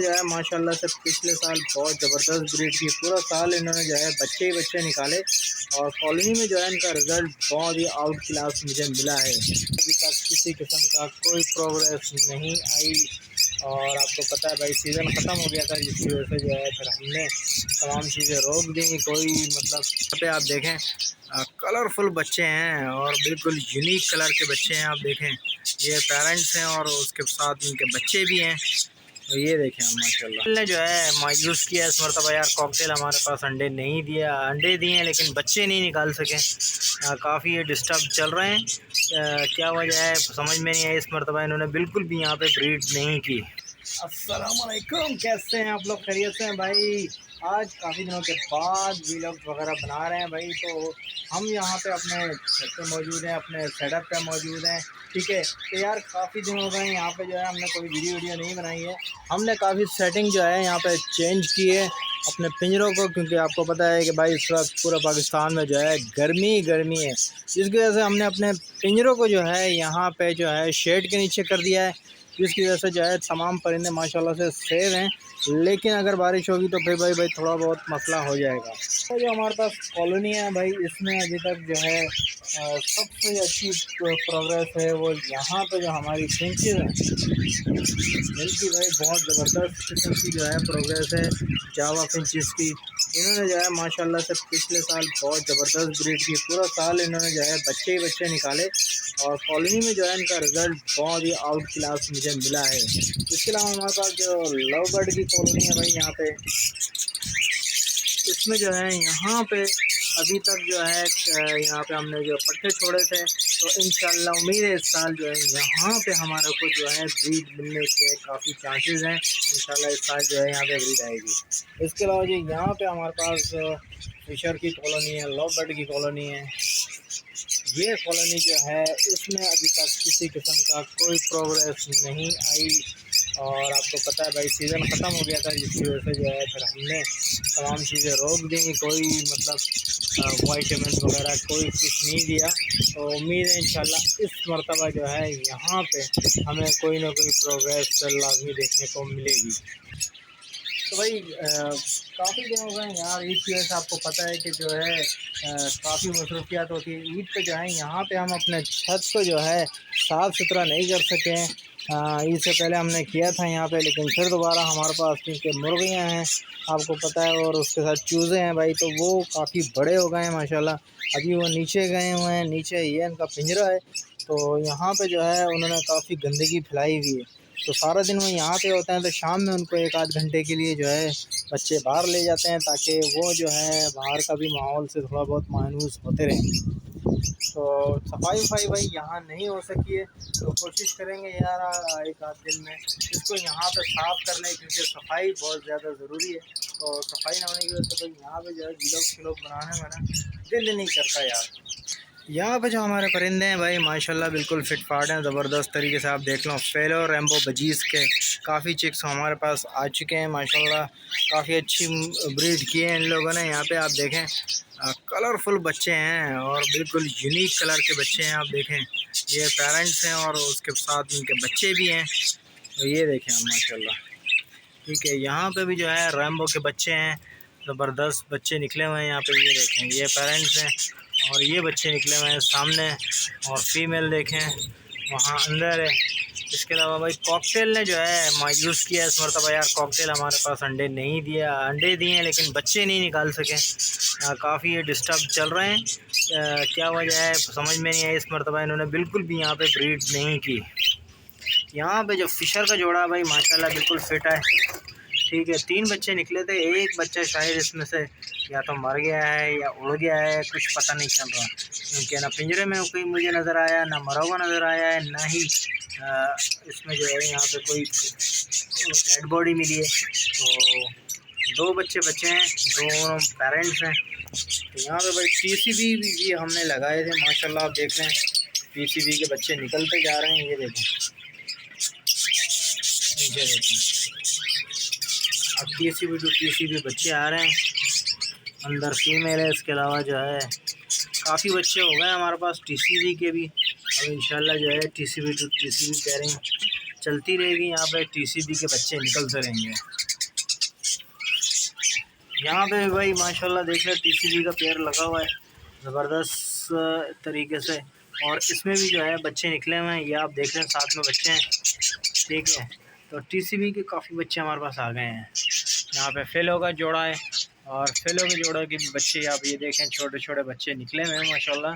जो है माशाल्लाह से पिछले साल बहुत ज़बरदस्त ब्रीड की, पूरा साल इन्होंने जो है बच्चे ही बच्चे निकाले और कॉलोनी में जो है इनका रिज़ल्ट बहुत ही आउट क्लास मुझे मिला है। अभी तक किसी किस्म का कोई प्रोग्रेस नहीं आई और आपको पता है भाई सीज़न ख़त्म हो गया था, जिसकी वजह से जो है फिर हमने तमाम चीज़ें रोक दी। कोई मतलब यहाँ पे आप देखें कलरफुल बच्चे हैं और बिल्कुल यूनिक कलर के बच्चे हैं। आप देखें ये पेरेंट्स हैं और उसके साथ इनके बच्चे भी हैं। तो ये देखें हम माशाल्लाह ने जो है मायूस किया इस मरतबा यार। कॉकटेल हमारे पास अंडे नहीं दिया, अंडे दिए हैं लेकिन बच्चे नहीं निकाल सके। काफ़ी ये डिस्टर्ब चल रहे हैं। क्या वजह है समझ में नहीं है। इस मरतबा इन्होंने बिल्कुल भी यहाँ पे ब्रीड नहीं की। अस्सलाम वालेकुम, कैसे हैं आप लोग? खैरियत से हैं भाई? आज काफ़ी दिनों के बाद वीलॉग वगैरह बना रहे हैं भाई। तो हम यहाँ पे अपने घर पे मौजूद हैं, अपने सेटअप पे मौजूद हैं, ठीक है। तो यार काफ़ी दिन हो गए यहाँ पे जो है हमने कोई वीडियो नहीं बनाई है। हमने काफ़ी सेटिंग जो है यहाँ पे चेंज की है अपने पिंजरों को, क्योंकि आपको पता है कि भाई इस वक्त पूरा पाकिस्तान में जो है गर्मी है, जिसकी वजह से हमने अपने पिंजरों को जो है यहाँ पे जो है शेड के नीचे कर दिया है, जिसकी वजह से जो है तमाम परिंदे माशाल्लाह से सेव हैं। लेकिन अगर बारिश होगी तो फिर भाई थोड़ा बहुत मसला हो जाएगा। तो जो हमारे पास कॉलोनी है भाई, इसमें अभी तक जो है सबसे अच्छी प्रोग्रेस है वो यहाँ पे जो हमारी फिंचेस हैं, इनकी भाई बहुत ज़बरदस्त किस्म की जो है प्रोग्रेस है जावा फिंचेस की। इन्होंने जो है माशाल्लाह से पिछले साल बहुत ज़बरदस्त ब्रीड की, पूरा साल इन्होंने जो है बच्चे ही बच्चे निकाले और कॉलोनी में जो है इनका रिज़ल्ट बहुत ही आउट क्लास मुझे मिला है। इसके अलावा हमारे पास जो लव बर्ड की कॉलोनी है भाई, यहाँ पे इसमें जो है यहाँ पे अभी तक जो है यहाँ पे हमने जो पट्टे छोड़े थे, तो इंशाल्लाह उम्मीद है इस साल जो है यहाँ पे हमारे को जो है ब्रीड मिलने के काफ़ी चांसेस हैं। इंशाल्लाह इस साल जो है यहाँ पे ब्रीड आएगी। इसके अलावा जो यहाँ पे हमारे पास फिशर की कॉलोनी है, लव बर्ड की कॉलोनी है। ये कॉलोनी जो है इसमें अभी तक किसी किस्म का कोई प्रोग्रेस नहीं आई और आपको पता है भाई सीज़न ख़त्म हो गया था, जिसकी वजह से जो है फिर हमने तमाम चीज़ें रोक दी। कोई मतलब वाइटमिन वगैरह कोई कुछ नहीं दिया। तो उम्मीद है इंशाल्लाह इस मरतबा जो है यहाँ पे हमें कोई ना कोई प्रोग्रेस लाजमी देखने को मिलेगी। तो भाई काफ़ी दिन हो गए यार ईद की वजह से, आपको पता है कि जो है काफ़ी मसरूफियात होती है ईद पे जो है। यहाँ पे हम अपने छत को जो है साफ़ सुथरा नहीं कर सके। ईद से पहले हमने किया था यहाँ पे, लेकिन फिर दोबारा हमारे पास क्योंकि मुर्गियाँ हैं आपको पता है, और उसके साथ चूज़े हैं भाई, तो वो काफ़ी बड़े हो गए हैं माशाल्लाह। अभी वो नीचे गए हुए हैं, नीचे ये इनका पिंजरा है। तो यहाँ पे जो है उन्होंने काफ़ी गंदगी फैलाई हुई है, तो सारा दिन वो यहाँ पे होते हैं। तो शाम में उनको 1 आध घंटे के लिए जो है बच्चे बाहर ले जाते हैं, ताकि वो जो है बाहर का भी माहौल से थोड़ा बहुत मायूस होते रहें। तो सफाई वफाई भाई यहाँ नहीं हो सकी है, तो कोशिश करेंगे यार 1 आध दिन में इसको यहाँ पे साफ़ करने, क्योंकि सफाई बहुत ज़्यादा ज़रूरी है। तो सफाई ना होने की वजह से भाई यहाँ पे जो है वीलॉग बनाने में ना दिल नहीं करता यार। यहाँ पे जो हमारे परिंदे हैं भाई माशाल्लाह बिल्कुल फिट फाट हैं, ज़बरदस्त तरीके से। आप देख लो फेलो रैम्बो बजीज़ के काफ़ी चिक्स हमारे पास आ चुके हैं माशाल्लाह। काफ़ी अच्छी ब्रीड की है इन लोगों ने। यहाँ पे आप देखें कलरफुल बच्चे हैं और बिल्कुल यूनिक कलर के बच्चे हैं। आप देखें ये पेरेंट्स हैं और उसके साथ इनके बच्चे भी हैं। तो ये देखें हम माशाल्लाह, ठीक है। यहाँ पे भी जो है रैम्बो के बच्चे हैं, ज़बरदस्त बच्चे निकले हुए हैं। यहाँ पे ये देखें ये पेरेंट्स हैं और ये बच्चे निकले हुए हैं सामने, और फीमेल देखें वहाँ अंदर है। इसके अलावा भाई कॉकटेल ने जो है मायूस किया इस मरतबा यार। कॉकटेल हमारे पास अंडे नहीं दिया, अंडे दिए हैं लेकिन बच्चे नहीं निकाल सके। काफ़ी ये डिस्टर्ब चल रहे हैं। क्या वजह है समझ में नहीं है। इस मरतबा इन्होंने बिल्कुल भी यहाँ पे ब्रीड नहीं की। यहाँ पे जो फिशर का जोड़ा है भाई माशाल्लाह बिल्कुल फिट है, ठीक है। 3 बच्चे निकले थे, एक बच्चा शायद इसमें से या तो मर गया है या उड़ गया है, कुछ पता नहीं चल रहा, क्योंकि ना पिंजरे में कोई मुझे नज़र आया, ना मरा हुआ नज़र आया है, ना ही इसमें जो है यहाँ पे कोई डेड बॉडी मिली है। तो 2 बच्चे बचे हैं, दोनों पेरेंट्स हैं। तो यहाँ पे भाई पीसीबी भी हमने लगाए थे माशाल्लाह। आप देख लें पीसीबी के बच्चे निकलते जा रहे हैं। ये देखें अब पीसीबी बच्चे आ रहे हैं, अंदर फीमेल है। इसके अलावा जो है काफ़ी बच्चे हो गए हमारे पास टीसीबी के भी। अब इंशाल्लाह जो है टीसीबी कह रहे हैं चलती रहेगी। यहाँ पे टीसीबी के बच्चे निकलते रहेंगे। यहाँ पे भाई माशाल्लाह देख ले टीसीबी का पेड़ लगा हुआ है ज़बरदस्त तरीके से, और इसमें भी जो है बच्चे निकले हुए हैं। ये आप देख रहे हैं साथ में बच्चे हैं, ठीक है। तो टीसीबी के काफ़ी बच्चे हमारे पास आ गए हैं। यहाँ पे फेलो का जोड़ा है, और फेलो के जोड़ा के भी बच्चे आप ये देखें छोटे छोटे बच्चे निकले हुए हैं माशाल्लाह।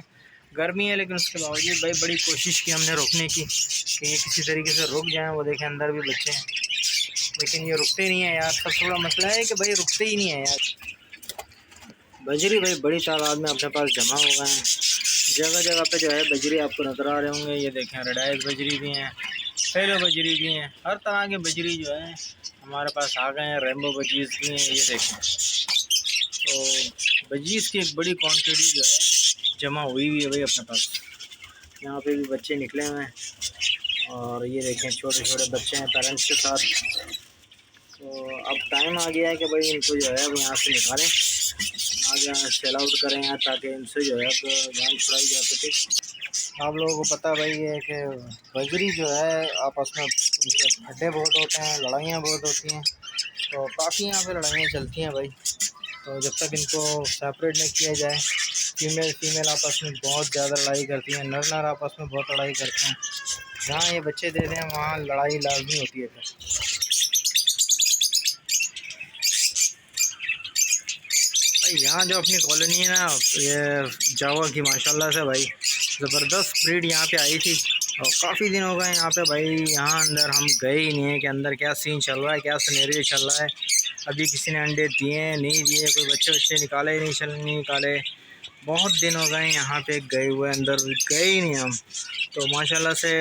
गर्मी है लेकिन उसके बावजूद भाई बड़ी कोशिश की हमने रोकने की कि ये किसी तरीके से रुक जाएं। वो देखें अंदर भी बच्चे हैं, लेकिन ये रुकते नहीं है यार। सबसे बड़ा मसला है कि भाई रुकते ही नहीं है यार। बजरी भाई बड़ी तादाद में अपने पास जमा हो गए हैं। जगह जगह पे जो है बजरी आपको नज़र आ रहे होंगे। ये देखें रेडाइज बजरी भी हैं, फेलो बजरी भी हैं, हर तरह के बजरी जो है हमारे पास आ गए हैं। रेम्बो बजीज़ भी हैं, ये देखें। तो बजीज़ की एक बड़ी क्वांटिटी जो है जमा हुई हुई है भाई अपने पास। यहाँ पे भी बच्चे निकले हुए हैं, और ये देखें छोटे छोटे बच्चे हैं पेरेंट्स के साथ। तो अब टाइम आ गया है कि भाई इनको जो है अब यहाँ से निकालें, आगे सेल आउट करें यहाँ, ताकि इनसे जो है अब जान छुड़ाई जा सके। आप लोगों को पता भाई है कि बजरी जो है आपस में उनके खड्डे बहुत होते हैं, लड़ाइयाँ बहुत होती हैं। तो काफ़ी यहाँ पे लड़ाइयाँ चलती हैं भाई। तो जब तक इनको सेपरेट नहीं किया जाए, फीमेल आपस में बहुत ज़्यादा लड़ाई करती हैं, नर आपस में बहुत लड़ाई करते हैं। जहाँ ये बच्चे दे दें वहाँ लड़ाई लाजमी होती है फिर। यहाँ जो अपनी कॉलोनी है ना, ये जावा की माशाल्लाह से भाई ज़बरदस्त ब्रीड यहाँ पे आई थी, और काफ़ी दिन हो गए यहाँ पे भाई। यहाँ अंदर हम गए ही नहीं है कि अंदर क्या सीन चल रहा है, क्या सिनेरियो चल रहा है। अभी किसी ने अंडे दिए नहीं दिए, कोई बच्चे निकाले नहीं निकाले। बहुत दिन हो गए यहाँ पे गए हुए, अंदर गए ही नहीं हम। तो माशाल्लाह से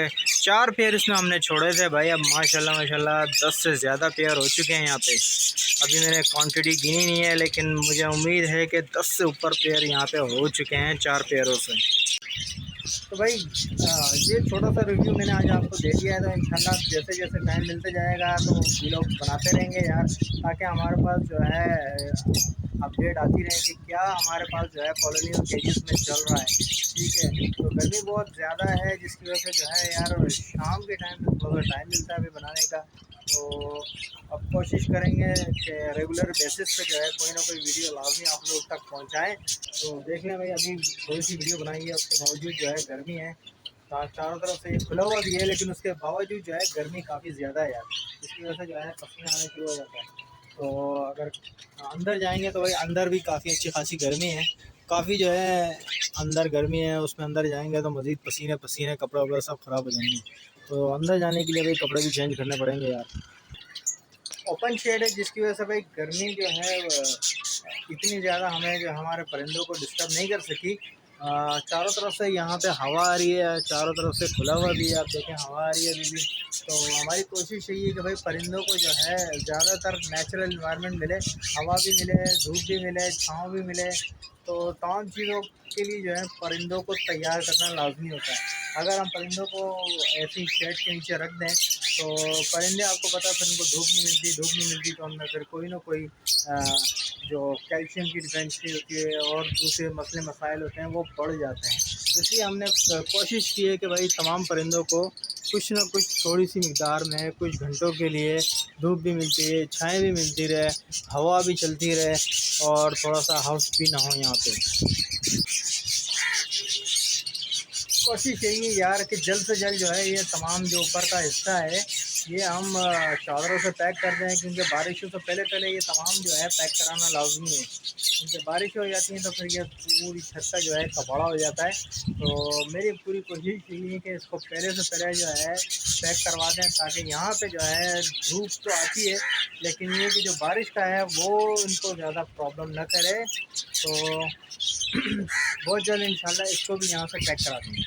4 पेयर इसमें हमने छोड़े थे भाई। अब माशाल्लाह 10 से ज़्यादा पेयर हो चुके हैं यहाँ पे। अभी मैंने क्वांटिटी गिनी नहीं है, लेकिन मुझे उम्मीद है कि 10 से ऊपर पेयर यहाँ पे हो चुके हैं 4 पेयरों से। तो भाई ये छोटा सा रिव्यू मैंने आज आपको दे दिया है। तो इंशाल्लाह जैसे जैसे टाइम मिलते जाएगा तो वीडियो बनाते रहेंगे यार, ताकि हमारे पास जो है अपडेट आती रहे कि क्या हमारे पास जो है कॉलोनी और केजेस में चल रहा है, ठीक है। तो गर्मी बहुत ज़्यादा है, जिसकी वजह से जो है यार शाम के टाइम में थोड़ा सा टाइम मिलता है अभी बनाने का। तो अब कोशिश करेंगे कि रेगुलर बेसिस पे जो है कोई ना कोई वीडियो लाजमी आप लोग तक पहुंचाएं। तो देख लें भाई, अभी थोड़ी सी वीडियो बनाई है, उसके बावजूद जो है गर्मी है, चारों तरफ से ये खुला हुआ भी है, लेकिन उसके बावजूद जो है गर्मी काफ़ी ज़्यादा है यार। इसकी वजह से जो है पसीना आने शुरू हो जाता है। तो अगर अंदर जाएंगे तो भाई अंदर भी काफ़ी अच्छी खासी गर्मी है, काफ़ी जो है अंदर गर्मी है। उसमें अंदर जाएंगे तो मज़ीद पसीने कपड़े वगैरह सब ख़राब हो जाएंगे। तो अंदर जाने के लिए भाई कपड़े भी चेंज करने पड़ेंगे यार। ओपन शेड है, जिसकी वजह से भाई गर्मी जो है इतनी ज़्यादा हमें जो हमारे परिंदों को डिस्टर्ब नहीं कर सकी। चारों तरफ से यहाँ पे हवा आ रही है, चारों तरफ से खुला हुआ भी है, आप देखें हवा आ रही है अभी भी। तो हमारी कोशिश यही है कि भाई परिंदों को जो है ज़्यादातर नेचुरल इन्वायरमेंट मिले, हवा भी मिले, धूप भी मिले, छाँव भी मिले। तो तमाम चीज़ों के लिए जो है परिंदों को तैयार करना लाजमी होता है। अगर हम परिंदों को ऐसी शेड के नीचे रख दें तो परिंदे, आपको पता है फिर उनको धूप नहीं मिलती तो अंदर फिर कोई ना कोई जो कैल्शियम की डिफेंसिटी होती है और दूसरे मसले मसाइल होते हैं वो बढ़ जाते हैं। इसलिए हमने कोशिश की है कि भाई तमाम परिंदों को कुछ ना कुछ थोड़ी सी मिकदार में कुछ घंटों के लिए धूप भी मिलती है, छाएँ भी मिलती रहे, हवा भी चलती रहे, और थोड़ा सा हाउस भी ना हो यहाँ पे। कोशिश यही है यार कि जल्द से जल्द जो है ये तमाम जो ऊपर का हिस्सा है ये हम चादरों से पैक कर दें, क्योंकि बारिशों से पहले ये तमाम जो है पैक कराना लाजमी है। क्योंकि बारिश हो जाती है तो फिर ये पूरी छत का जो है कबाड़ा हो जाता है। तो मेरी पूरी कोशिश यही है कि इसको पहले से पहले जो है पैक करवा दें, ताकि यहाँ पे जो है धूप तो आती है, लेकिन ये कि जो बारिश का है वो इनको ज़्यादा प्रॉब्लम न करे। तो बहुत जल्द इंशाल्लाह इसको भी यहाँ से पैक करा देंगे।